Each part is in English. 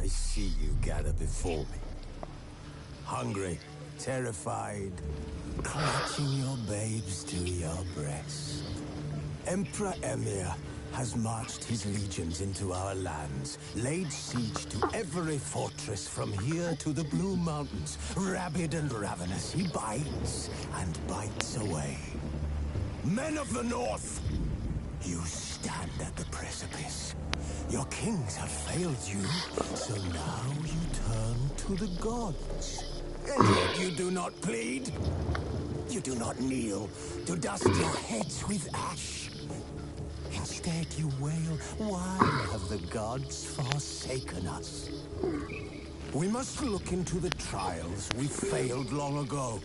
I see you gather before me. Hungry, terrified, clutching your babes to your breast. Emperor Emhyr has marched his legions into our lands, laid siege to every fortress from here to the Blue Mountains. Rabid and ravenous, he bites and bites away. Men of the North, you stand at the precipice. Your kings have failed you, so now you turn to the gods. And yet you do not plead. You do not kneel to dust your heads with ash. Instead you wail, why have the gods forsaken us? We must look into the trials we failed long ago.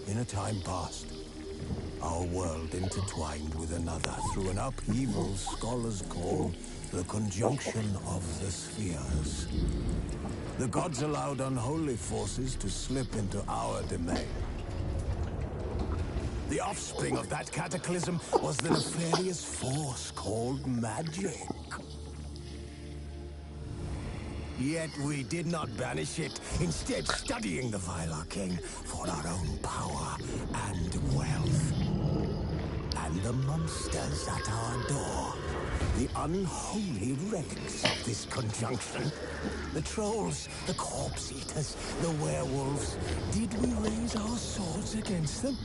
In a time past, our world intertwined with another through an upheaval scholars call the conjunction of the spheres. The gods allowed unholy forces to slip into our domain. The offspring of that cataclysm was the nefarious force called magic. Yet we did not banish it, instead studying the vile arcane for our own power and wealth. And the monsters at our door, the unholy relics of this conjunction. The trolls, the corpse eaters, the werewolves. Did we raise our swords against them?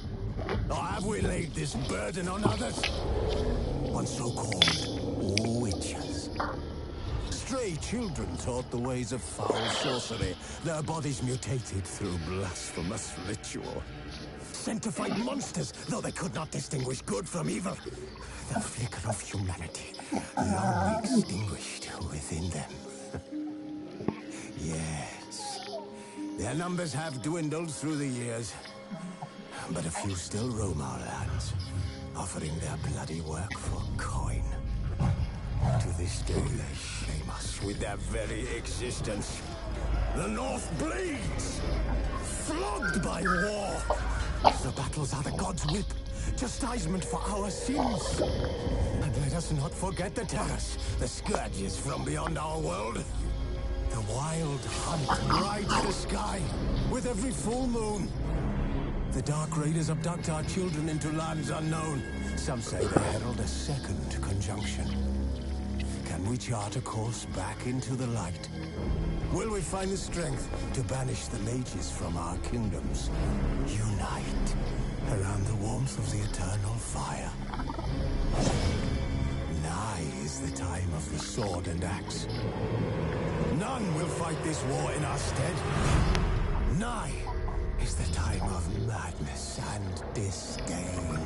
Or have we laid this burden on others? On so-called witches. Stray children taught the ways of foul sorcery. Their bodies mutated through blasphemous ritual. Sent to fight monsters, though they could not distinguish good from evil. The flicker of humanity, long extinguished within them. Yes, their numbers have dwindled through the years. But a few still roam our lands, offering their bloody work for coin. To this day they shame us with their very existence. The North bleeds, flogged by war. The battles are the gods' whip, chastisement for our sins. And let us not forget the terrors, the scourges from beyond our world. The wild hunt rides the sky with every full moon. The Dark Raiders abduct our children into lands unknown. Some say they herald a second conjunction. Can we chart a course back into the light? Will we find the strength to banish the mages from our kingdoms? Unite around the warmth of the eternal fire. Nigh is the time of the sword and axe. None will fight this war in our stead. Nigh is the time of madness and disdain.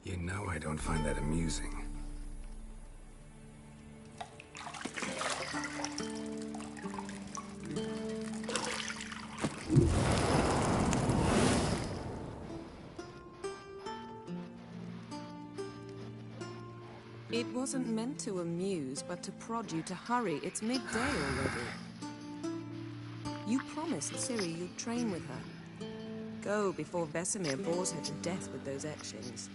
You know I don't find that amusing. It wasn't meant to amuse, but to prod you to hurry. It's midday already. You promised Ciri you'd train with her. Go before Vesemir bores her to death with those etchings.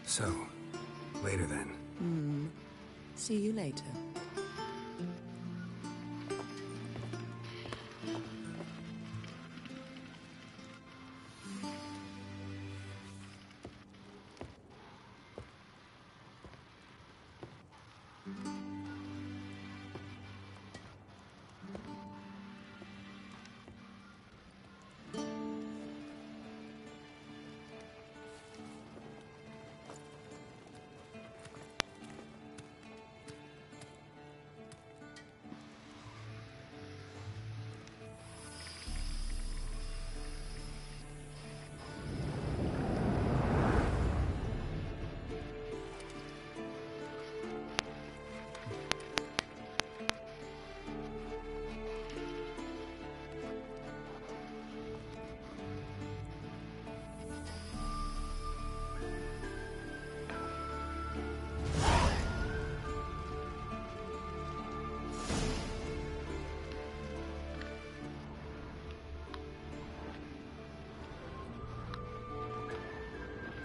So, later then. See you later.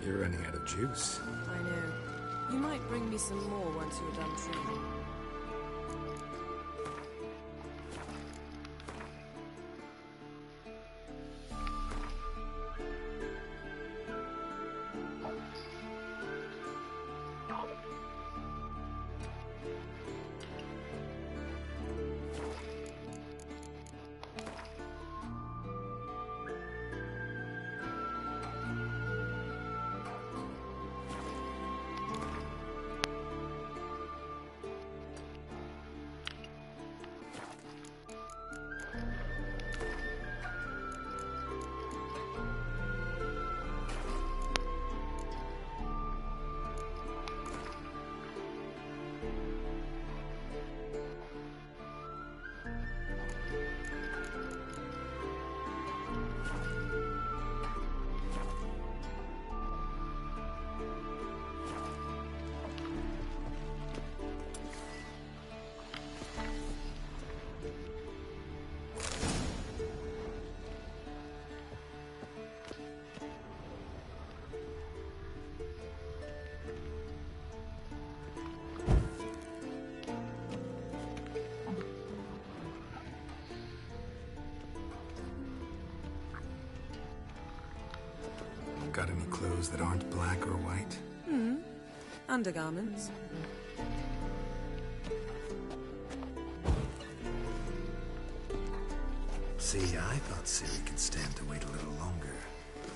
You're running out of juice. I know. You might bring me some more once you're done training. Got any clothes that aren't black or white? Undergarments. See, I thought Ciri could stand to wait a little longer.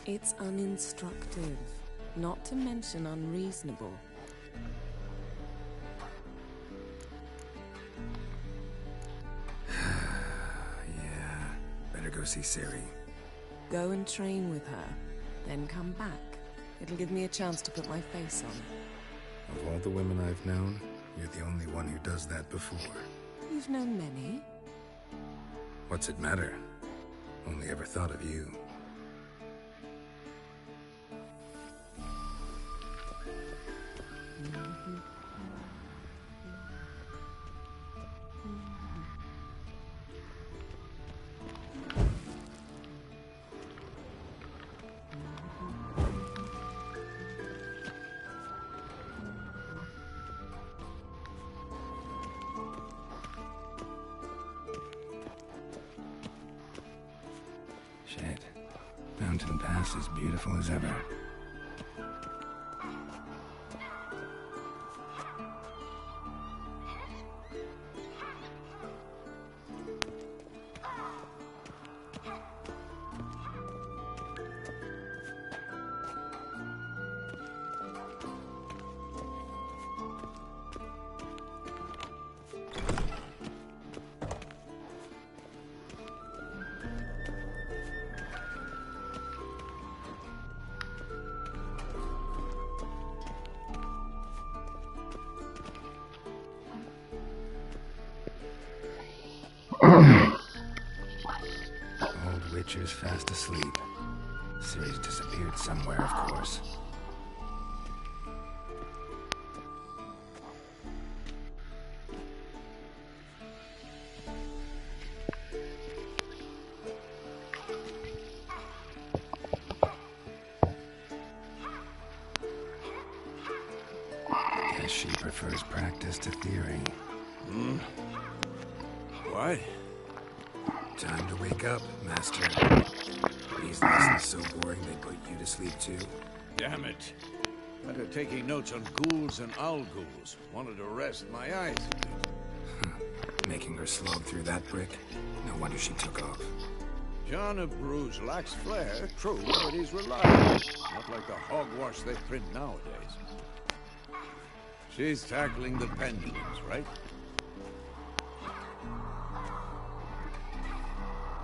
It's uninstructive, not to mention unreasonable. Yeah, better go see Ciri. Go and train with her, then come back. It'll give me a chance to put my face on. Of all the women I've known, you're the only one who does that before. You've known many. What's it matter? Only ever thought of you. Shit. Mountain Pass is beautiful as ever. Witcher's fast asleep. Ciri's disappeared somewhere, of course. Guess she prefers practice to theory. What? Time to wake up, Master. These lessons so boring they put you to sleep too. Damn it. After taking notes on ghouls and owl ghouls, wanted to rest my eyes a bit. Making her slog through that brick? No wonder she took off. John of Bruges lacks flair, true, but he's reliable. Not like the hogwash they print nowadays. She's tackling the pendulums, right?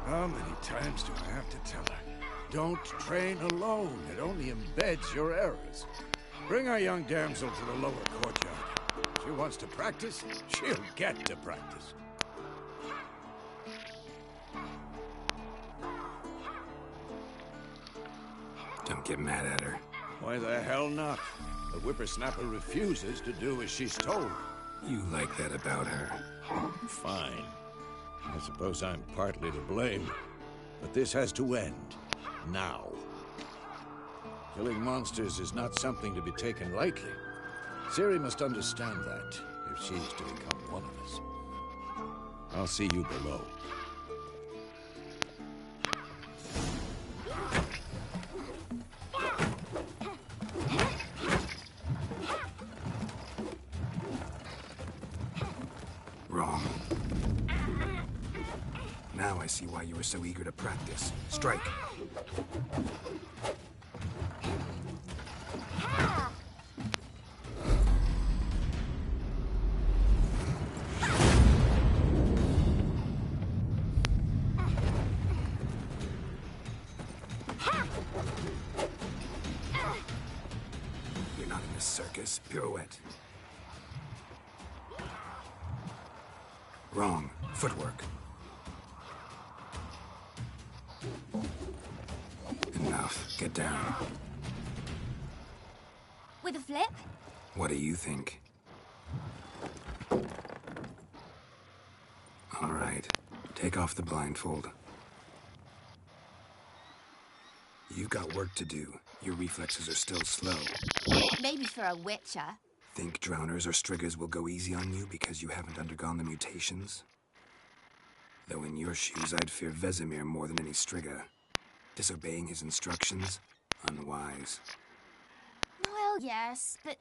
How many times do I have to tell her? Don't train alone. It only embeds your errors. Bring our young damsel to the lower courtyard. She wants to practice, she'll get to practice. Don't get mad at her. Why the hell not? The whippersnapper refuses to do as she's told. You like that about her. Fine. I suppose I'm partly to blame. But this has to end. Now. Killing monsters is not something to be taken lightly. Ciri must understand that, if she's to become one of us. I'll see you below. Wrong. Now I see why you were so eager to practice. Strike. You're not in a circus. Pirouette. Wrong. Footwork. Enough. Get down. With a flip? What do you think? All right. Take off the blindfold. You've got work to do. Your reflexes are still slow. Maybe for a witcher. Think drowners or striggers will go easy on you because you haven't undergone the mutations? Though in your shoes, I'd fear Vesemir more than any strigger. Disobeying his instructions? Unwise. Well, yes, but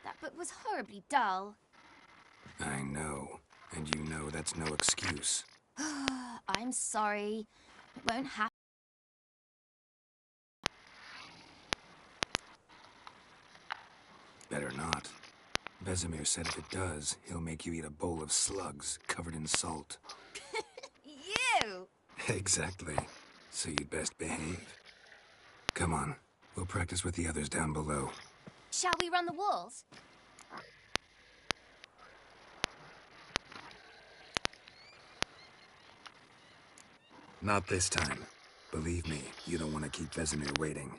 that book was horribly dull. I know. And you know that's no excuse. I'm sorry. It won't happen. Better not. Vesemir said if it does, he'll make you eat a bowl of slugs covered in salt. You! Exactly. So you'd best behave. Come on. We'll practice with the others down below. Shall we run the walls? Not this time. Believe me, you don't want to keep Vesemir waiting.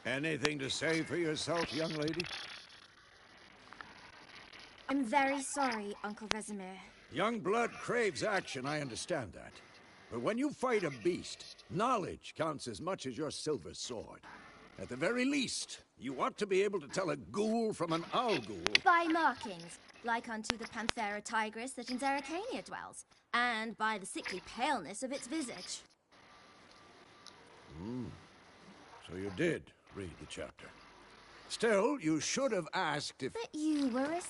Anything to say for yourself, young lady? I'm very sorry, Uncle Vesemir. Young blood craves action, I understand that. But when you fight a beast, knowledge counts as much as your silver sword. At the very least, you ought to be able to tell a ghoul from an owl ghoul. By markings, like unto the Panthera tigris that in Zerrikania dwells, and by the sickly paleness of its visage. So you did read the chapter. Still, you should have asked if... But you were a...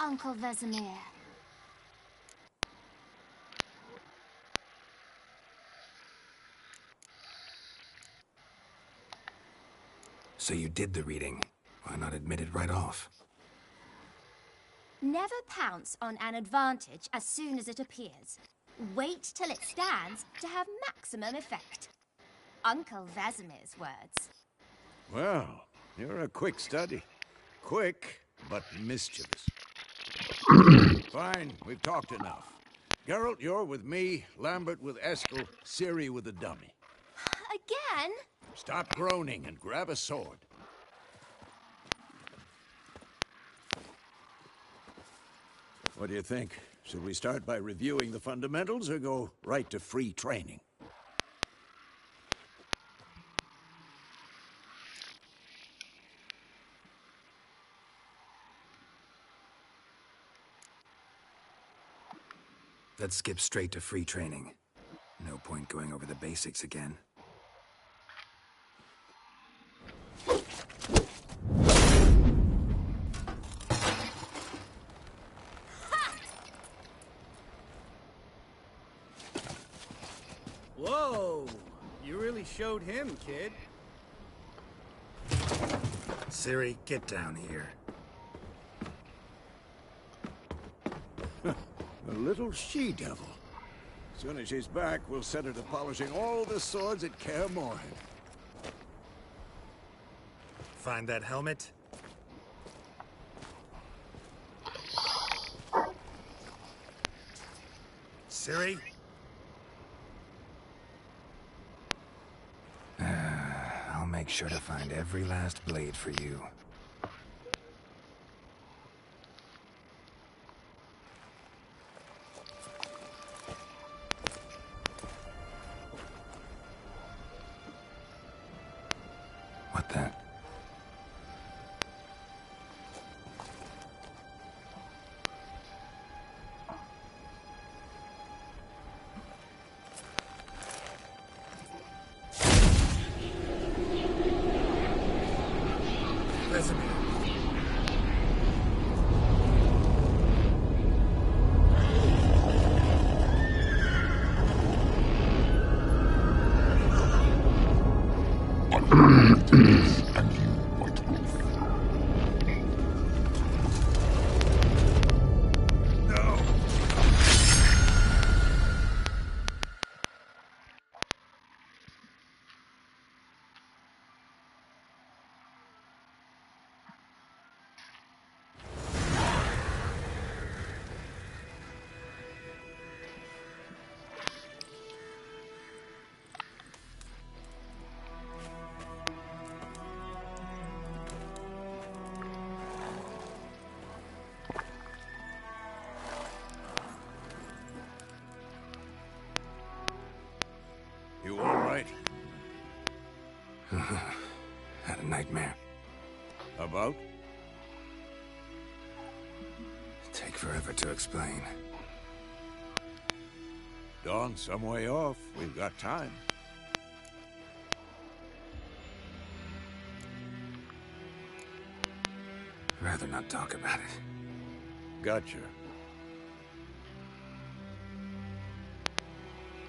Uncle Vesemir. So you did the reading. Why not admit it right off? Never pounce on an advantage as soon as it appears. Wait till it stands to have maximum effect. Uncle Vesemir's words. Well, you're a quick study. Quick, but mischievous. Fine, we've talked enough. Geralt, you're with me, Lambert with Eskel, Ciri with the dummy. Again? Stop groaning and grab a sword. What do you think? Should we start by reviewing the fundamentals or go right to free training? Let's skip straight to free training. No point going over the basics again. Whoa! You really showed him, kid. Ciri, get down here. A little she-devil. As soon as she's back, we'll set her to polishing all the swords at Kaer Morhen. Find that helmet? Ciri? I'll make sure to find every last blade for you. What the? You all right? Had a nightmare. About? Take forever to explain. Dawn's some way off. We've got time. Rather not talk about it. Gotcha.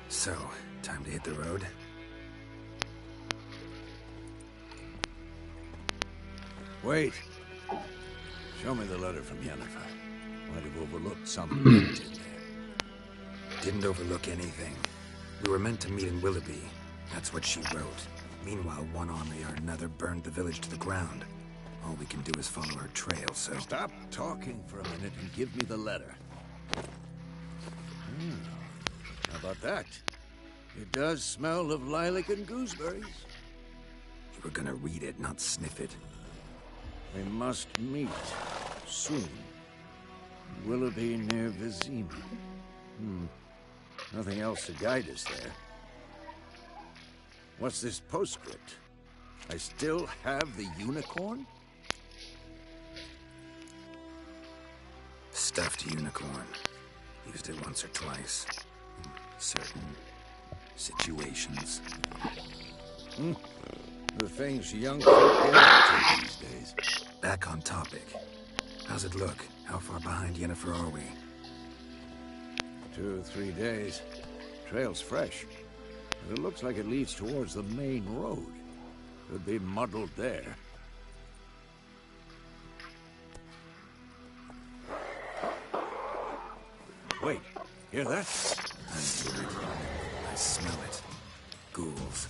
So, time to hit the road? Wait. Show me the letter from Yennefer. Might have overlooked something in there. Didn't overlook anything. We were meant to meet in Willoughby. That's what she wrote. Meanwhile, one army or another burned the village to the ground. All we can do is follow her trail, so... Stop talking for a minute and give me the letter. How about that? It does smell of lilac and gooseberries. You were gonna read it, not sniff it. We must meet soon. Willoughby near Vizima. Nothing else to guide us there. What's this postscript? I still have the unicorn? Stuffed unicorn. Used it once or twice. In certain situations. The things young folk get up to these days. Back on topic. How's it look? How far behind Yennefer are we? 2 or 3 days. Trail's fresh. But it looks like it leads towards the main road. Could be muddled there. Wait, hear that? I hear it. I smell it. Ghouls.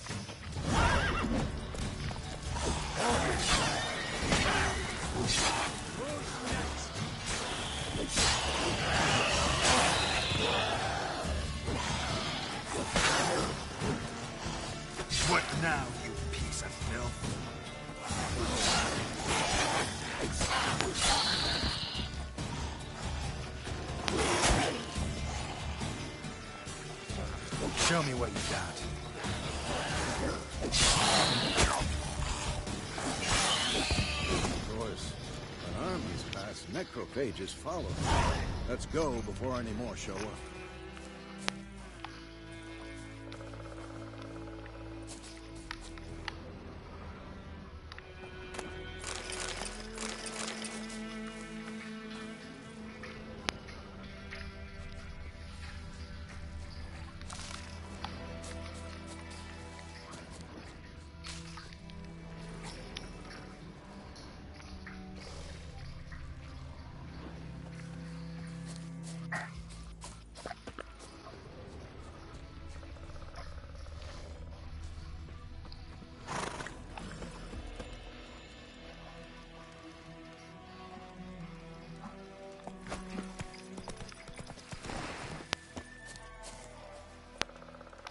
What now, you piece of filth? Show me what you got. Of course, when armies pass, necrophages follow. Let's go before any more show up.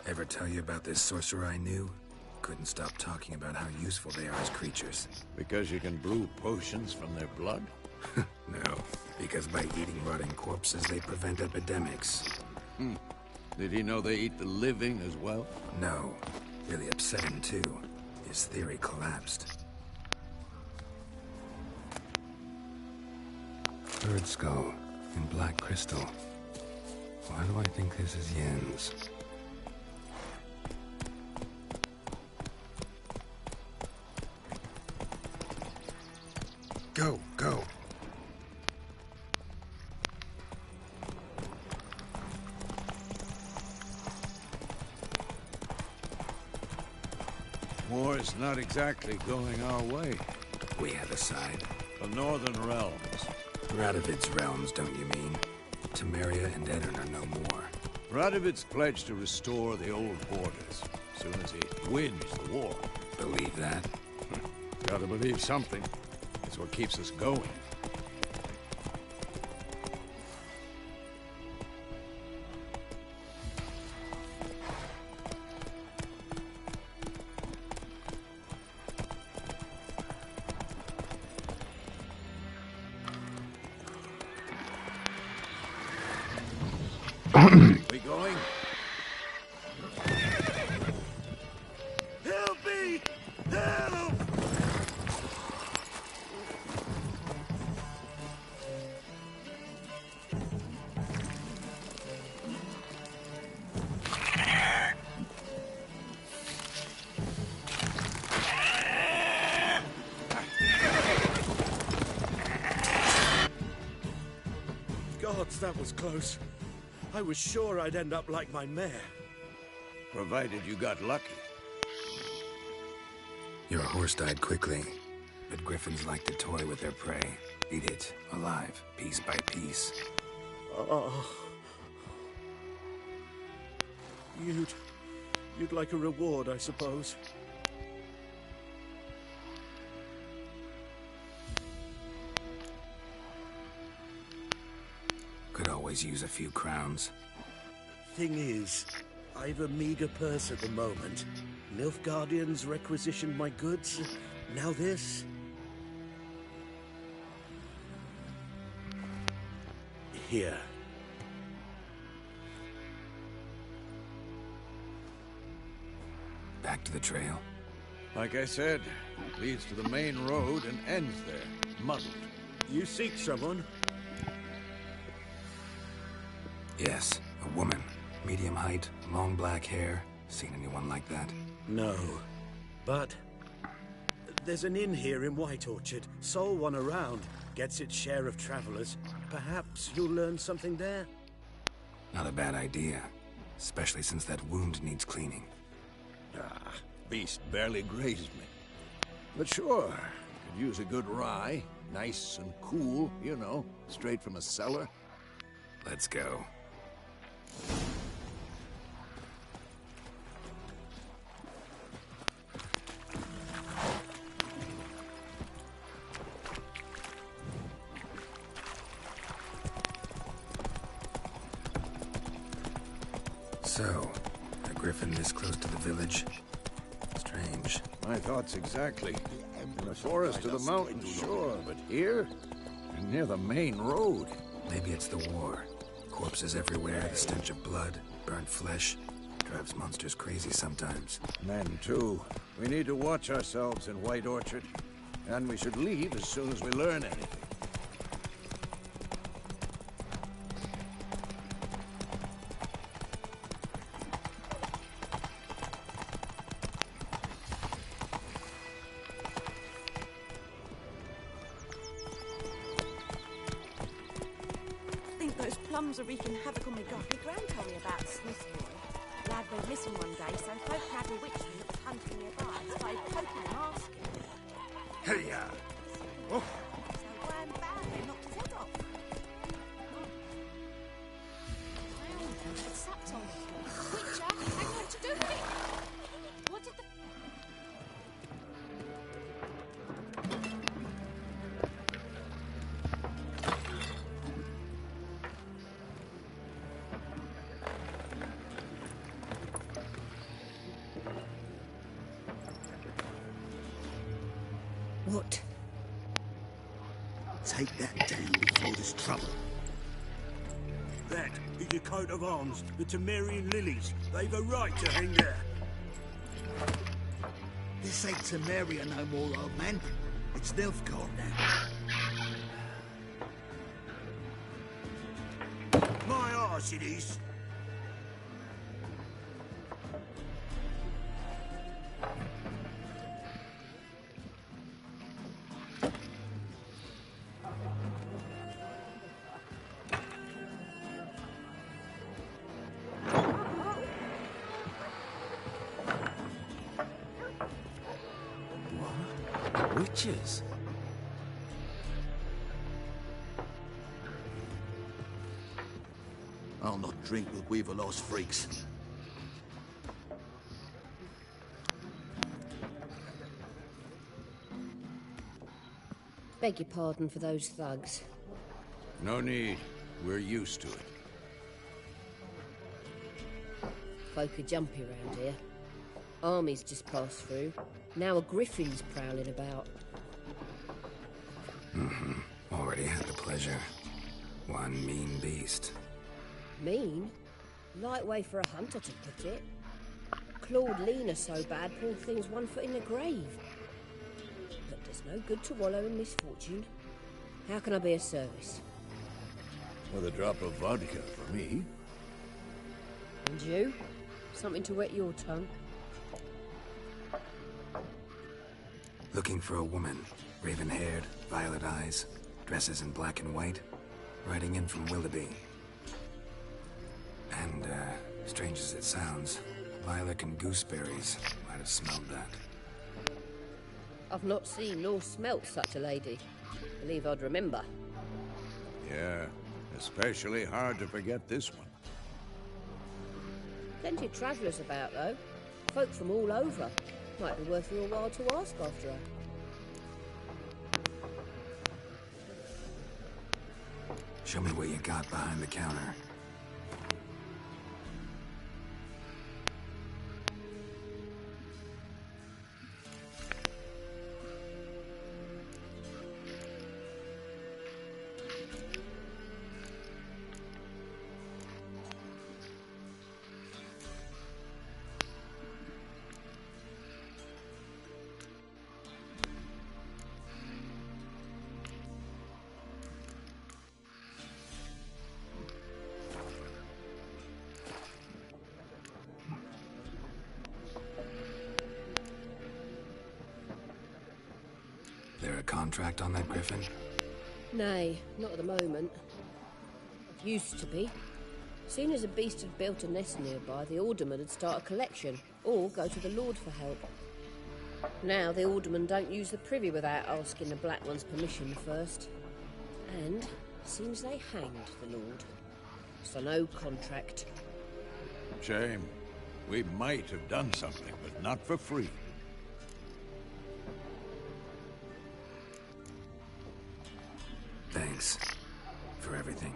Ever tell you about this sorcerer I knew? Couldn't stop talking about how useful they are as creatures. Because you can brew potions from their blood? No, because by eating rotting corpses, they prevent epidemics. Did he know they eat the living as well? No, really upset him too. His theory collapsed. Bird skull and black crystal. Why do I think this is Yen's? Go, go. War's not exactly going our way. We have a side. The Northern Realms. Radovid's realms, don't you mean? Temeria and Edirn are no more. Radovid's pledged to restore the old borders, as soon as he wins the war. Believe that? Gotta believe something. It's what keeps us going. We going? Help me! Help! Gods, that was close. I was sure I'd end up like my mare. Provided you got lucky. Your horse died quickly, but griffins like to toy with their prey. Eat it, alive, piece by piece. Oh. You'd like a reward, I suppose. Could always use a few crowns. Thing is, I've a meager purse at the moment. Nilfgaardians requisitioned my goods. Now this. Here. Back to the trail. Like I said, it leads to the main road and ends there, muddled. You seek someone? Yes, a woman. Medium height, long black hair. Seen anyone like that? No. But There's an inn here in White Orchard. Sole one around. Gets its share of travelers. Perhaps you'll learn something there? Not a bad idea. Especially since that wound needs cleaning. Ah, beast barely grazed me. But sure, could use a good rye. Nice and cool, you know, straight from a cellar. Let's go. So, a griffin this close to the village? Strange. My thoughts exactly. In the forest or the mountains, sure, but here? Near the main road. Maybe it's the war. Corpses everywhere, the stench of blood, burnt flesh. Drives monsters crazy sometimes. Men, too. We need to watch ourselves in White Orchard. And we should leave as soon as we learn anything. Those plums are wreaking havoc on my gut. My gran told me about a Smith boy. Lad went missing one day, so folk had bewitched him that was hunting nearby. Started poking and asking. Hey, oh. So ran back and knocked his head off. It sucked on me. Witcher, I know what to do with it. What did the... What? Take that down before there's trouble. That is your coat of arms, the Temerian lilies. They've a right to hang there. This ain't Temeria no more, old man. It's Nilfgaard now. My arse it is. Witches? I'll not drink with Weaverlost freaks. Beg your pardon for those thugs. No need. We're used to it. Folk are jumpy around here. Armies just passed through. Now a griffin's prowling about. Already had the pleasure. One mean beast. Mean? Light way for a hunter to put it. Clawed Lena so bad, poor thing's 1 foot in the grave. But there's no good to wallow in misfortune. How can I be of service? With a drop of vodka for me. And you? Something to wet your tongue? Looking for a woman. Raven-haired, violet eyes, dresses in black and white. Riding in from Willoughby. And, strange as it sounds, lilac and gooseberries. Might have smelled that. I've not seen nor smelt such a lady. Believe I'd remember. Yeah, especially hard to forget this one. Plenty of travellers about, though. Folk from all over. Might be worth your while to ask after her. Show me what you got behind the counter. contract on that griffin? Nay, not at the moment. Used to be. Soon as a beast had built a nest nearby, the alderman would start a collection, or go to the Lord for help. Now the aldermen don't use the privy without asking the Black One's permission first. And seems they hanged the Lord. So no contract. Shame. We might have done something, but not for free. Thanks for everything.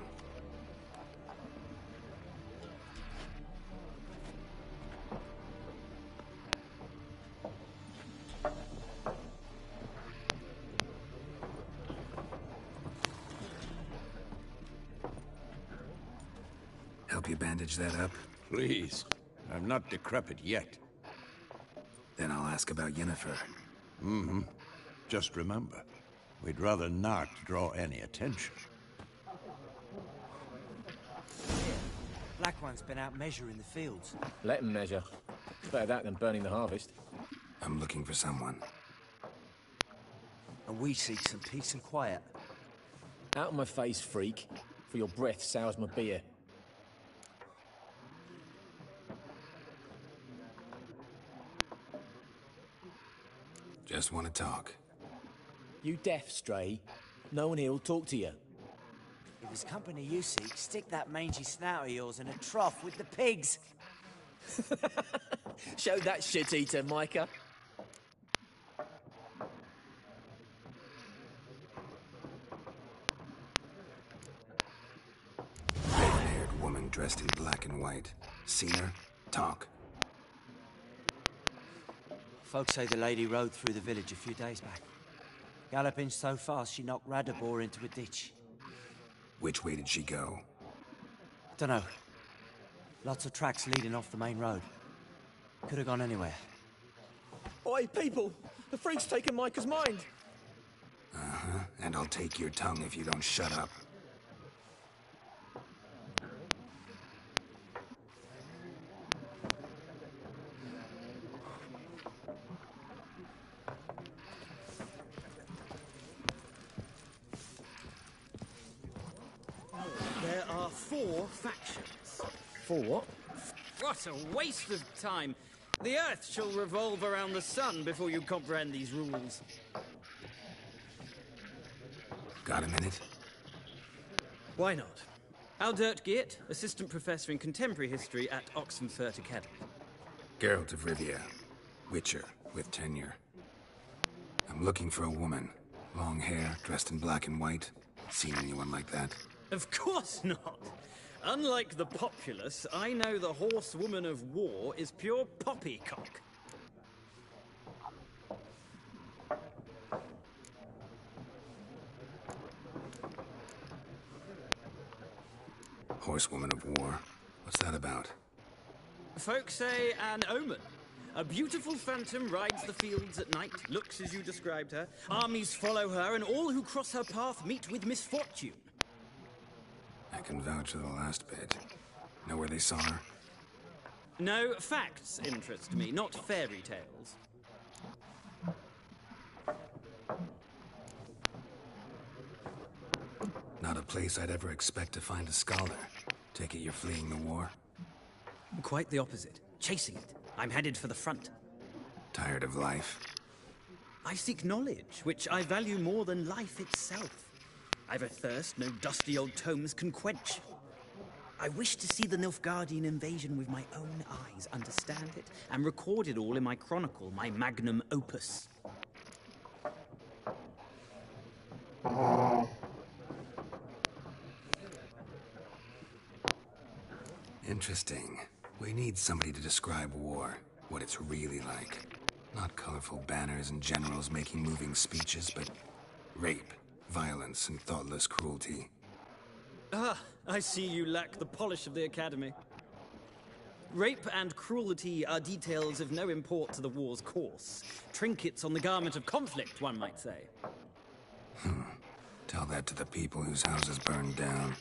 Help you bandage that up? Please. I'm not decrepit yet. Then I'll ask about Yennefer. Mm-hmm. Just remember, we'd rather not draw any attention. Black One's been out measuring the fields. Let him measure. Better that than burning the harvest. I'm looking for someone. And we seek some peace and quiet. Out of my face, freak. For your breath sours my beer. Just want to talk. You deaf, Stray? No one here will talk to you. If it's company you seek, stick that mangy snout of yours in a trough with the pigs. Show that shit-eater, Micah. Red-haired woman dressed in black and white. Seen her? Talk. Folks say the lady rode through the village a few days back. Galloping so fast she knocked Radabor into a ditch. Which way did she go? Dunno. Lots of tracks leading off the main road. Could have gone anywhere. Oi, people! The freak's taken Micah's mind! Uh-huh. And I'll take your tongue if you don't shut up. There are 4 factions. For what? What a waste of time. The Earth shall revolve around the sun before you comprehend these rules. Got a minute? Why not? Aldert Geert, Assistant Professor in Contemporary History at Oxenfurt Academy. Geralt of Rivia. Witcher, with tenure. I'm looking for a woman. Long hair, dressed in black and white. Seen anyone like that? Of course not. Unlike the populace, I know the horsewoman of war is pure poppycock. Horsewoman of war. What's that about? Folks say an omen. A beautiful phantom rides the fields at night, looks as you described her. Armies follow her, and all who cross her path meet with misfortune. I can vouch for the last bit. Know where they saw her? No, facts interest me, not fairy tales. Not a place I'd ever expect to find a scholar. Take it you're fleeing the war? Quite the opposite. Chasing it. I'm headed for the front. Tired of life? I seek knowledge, which I value more than life itself. I've a thirst no dusty old tomes can quench. I wish to see the Nilfgaardian invasion with my own eyes, understand it, and record it all in my chronicle, my magnum opus. Interesting. We need somebody to describe war, what it's really like. Not colorful banners and generals making moving speeches, but rape, violence, and thoughtless cruelty. Ah, I see you lack the polish of the Academy. Rape and cruelty are details of no import to the war's course. Trinkets on the garment of conflict, one might say. Tell that to the people whose houses burned down.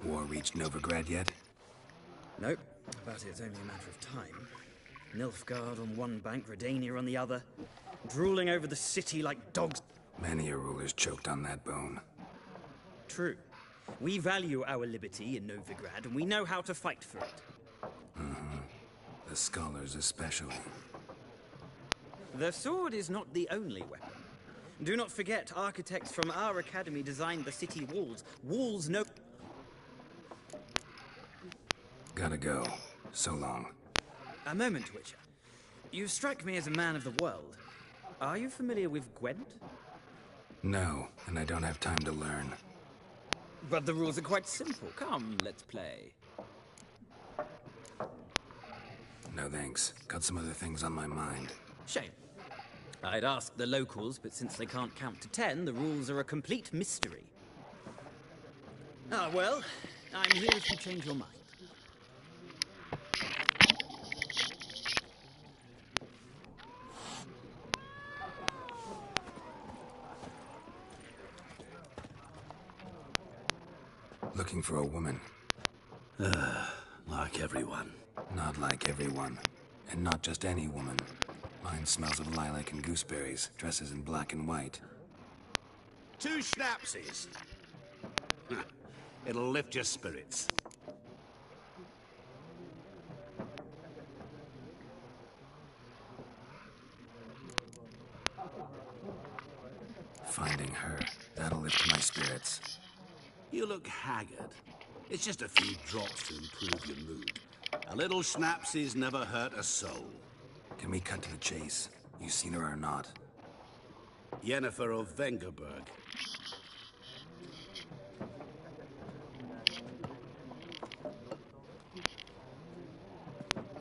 War reached Novigrad yet? Nope, but it's only a matter of time. Nilfgaard on one bank, Redania on the other, drooling over the city like dogs. Many a ruler's choked on that bone. True. We value our liberty in Novigrad, and we know how to fight for it. The scholars especially. The sword is not the only weapon. Do not forget, architects from our academy designed the city walls. Walls no... Gotta go. So long. A moment, Witcher. You strike me as a man of the world. Are you familiar with Gwent? No, and I don't have time to learn. But the rules are quite simple. Come, let's play. No thanks. Got some other things on my mind. Shame. I'd ask the locals, but since they can't count to 10, the rules are a complete mystery. Ah, well, I'm here if you change your mind. Looking for a woman. Like everyone. Not like everyone. And not just any woman. Mine smells of lilac and gooseberries, dresses in black and white. 2 schnapsies. It'll lift your spirits. Finding her, that'll lift my spirits. You look haggard. It's just a few drops to improve your mood. A little schnapsies never hurt a soul. Can we cut to the chase? You seen her or not? Yennefer of Vengerberg.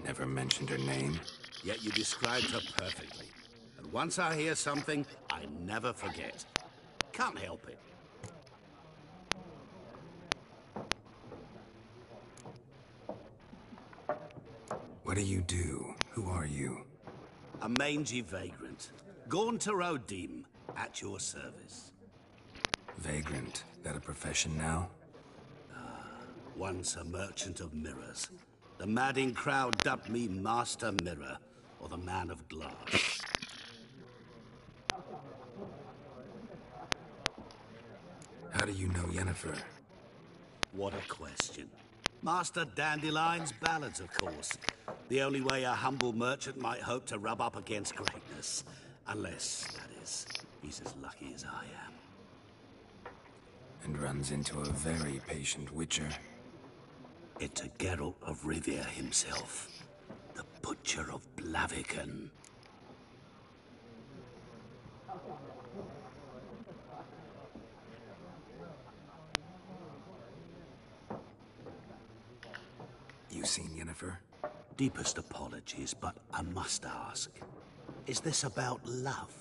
Never mentioned her name. Yet you described her perfectly. And once I hear something, I never forget. Can't help it. What do you do? Who are you? A mangy vagrant. Gaunter O'Dim, at your service. Vagrant. That a profession now? Once a merchant of mirrors. The madding crowd dubbed me Master Mirror, or the Man of Glass. How do you know Yennefer? What a question. Master Dandelion's ballads, of course. The only way a humble merchant might hope to rub up against greatness. Unless, that is, he's as lucky as I am. And runs into a very patient witcher. It's a Geralt of Rivia himself. The Butcher of Blaviken. You seen Yennefer? Deepest apologies, but I must ask. Is this about love?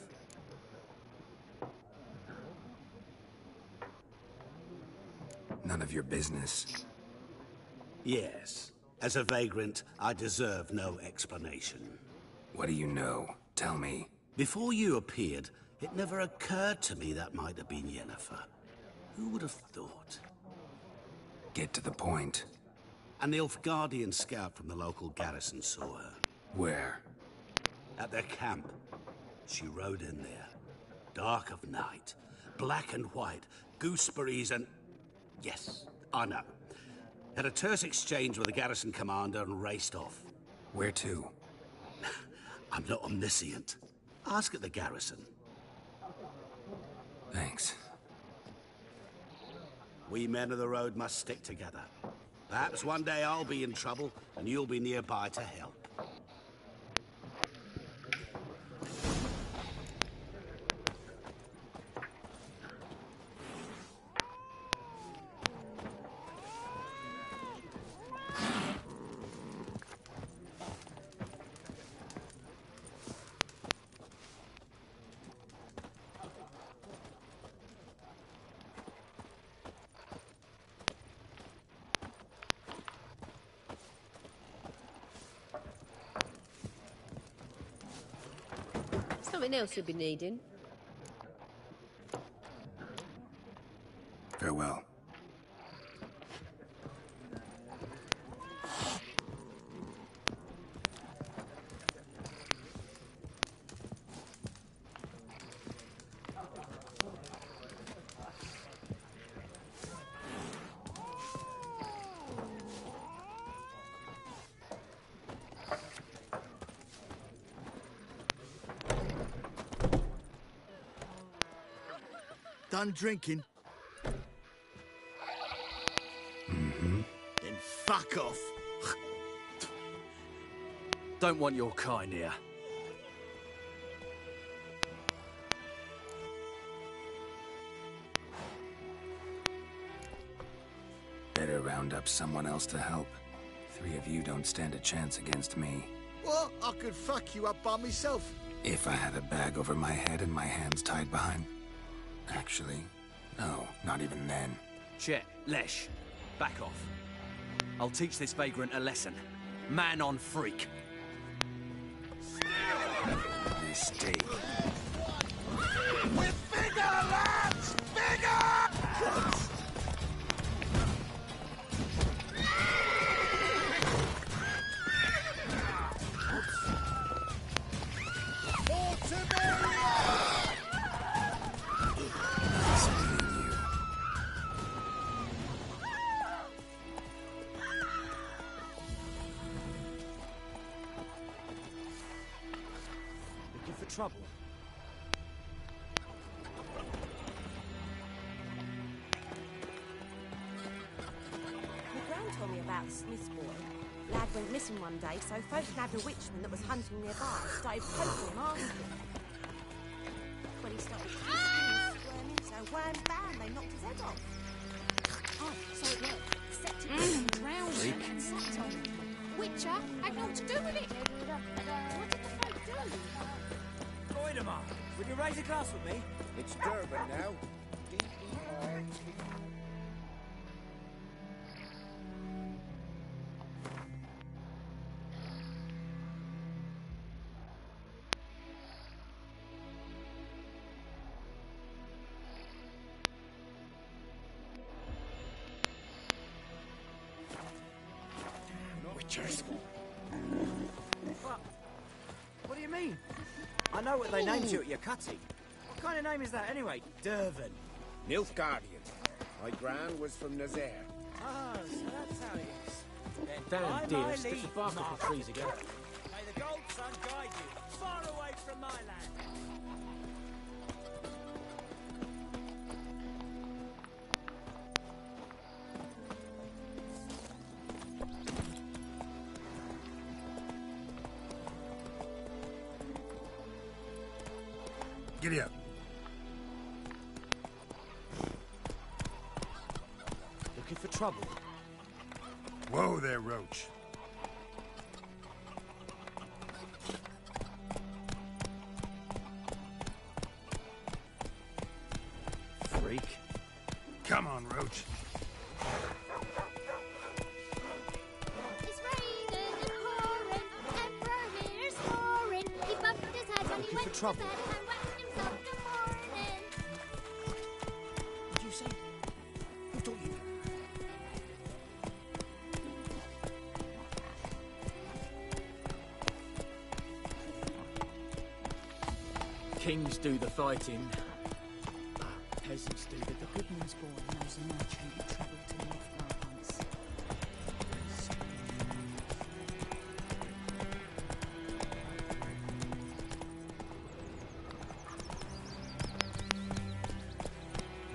None of your business. Yes. As a vagrant, I deserve no explanation. What do you know? Tell me. Before you appeared, it never occurred to me that might have been Yennefer. Who would have thought? Get to the point. A Nilfgaardian scout from the local garrison saw her. Where? At their camp. She rode in there. Dark of night. Black and white. Gooseberries and... Yes, I know. Had a terse exchange with the garrison commander and raced off. Where to? I'm not omniscient. Ask at the garrison. Thanks. We men of the road must stick together. Perhaps one day I'll be in trouble, and you'll be nearby to help. Something else you'll be needing. Farewell. done drinking? Mm-hmm. Then fuck off. Don't want your kind here. Better round up someone else to help. 3 of you don't stand a chance against me. What? I could fuck you up by myself. If I had a bag over my head and my hands tied behind... Actually, no, not even then. Chet, Lesh, back off. I'll teach this vagrant a lesson. Man on freak. Mistake. We're bigger, lads! Bigger! Trouble. My gran told me about the Smith's boy. Lad went missing one day, so folk nabbed a witchman that was hunting nearby. Started poking him after him. When he started squirming, so wham bam, they knocked his head off. Oh, so it worked. Except it didn't drown him and sat on him. Witcher had naught to do with it. What did the folk do? Voidemar, would you raise a glass with me? It's Durban now. D-E-R. Witchers. What do you mean? I know what they named you at your cutty. What kind of name is that anyway? Durban. Nilfgaardian. My gran was from Nazaire. Ah, so that's how it is. Then Damn, dear, stick the bark off the trees again. May the gold sun guide you far away from my land. Giddy up. Looking for trouble? Whoa there, Roach. Freak. Come on, Roach. It's raining and pouring. Emperor here's snoring. He bumped his head when he went to bed and whacked himself good morning. Did you say? Who told you? Kings do the fighting. Peasants do, but the good man's born knows a merchant who travelled to Nilfgaard once.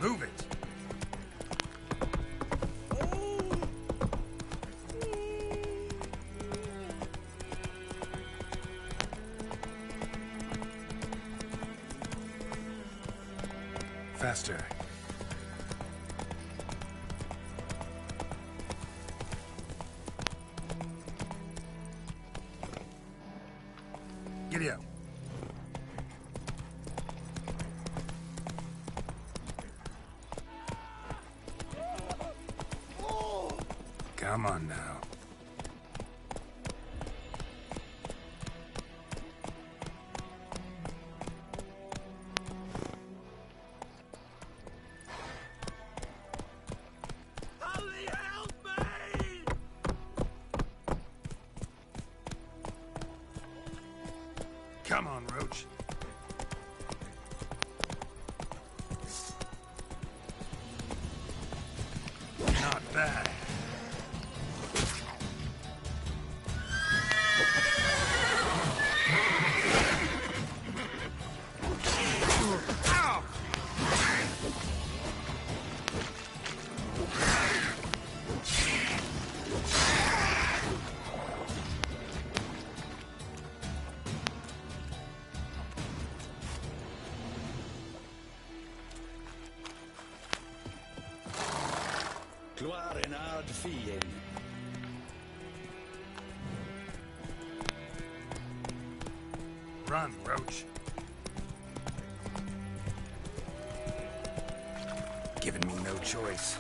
Move it. Faster. Giddy up. Come on now. Come on, Roach. Not bad. are in hard feeling. Run, Roach. Giving me no choice.